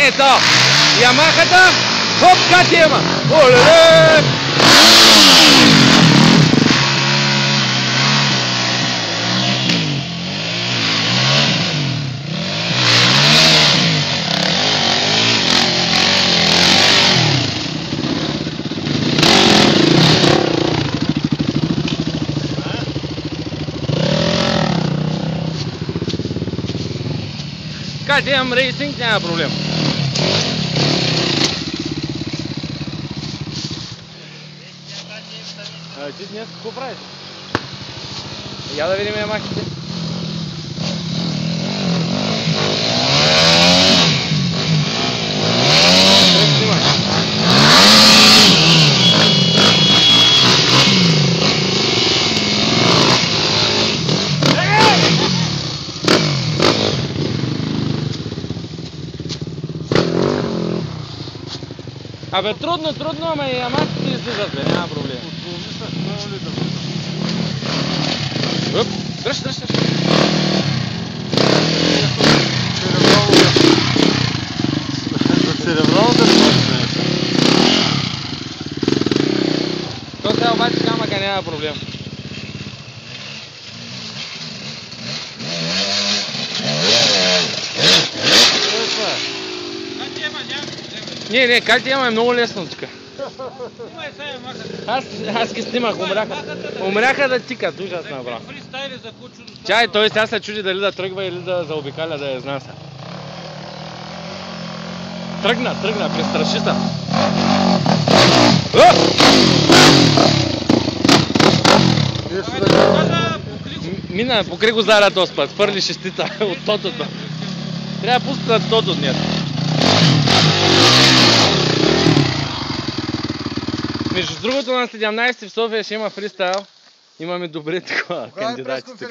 Ето! Ямахата! Хоп, KTM! Оле! KTM Racing няма проблем. Ти днес какво правиш? Я да видим ямахите. Абе трудно, ама и ямахите излизат, бе, няма проблем. Оп, дръж. За церебрално да почнеш. То сега обаче камъка няма проблем. Не, KTM е много лесно тук. Аз ги снимах, умряха да тикат, ужасно направо. Чай, той сега се чуди дали да тръгва или да заобикаля да я изнася. Тръгна, престраши се. Мина, покри го зара този път, хвърли шестица от тотото. Трябва да пускат тото днес. Между другото на 17 в София ще има фристайл. Имаме добри такова кандидати тук.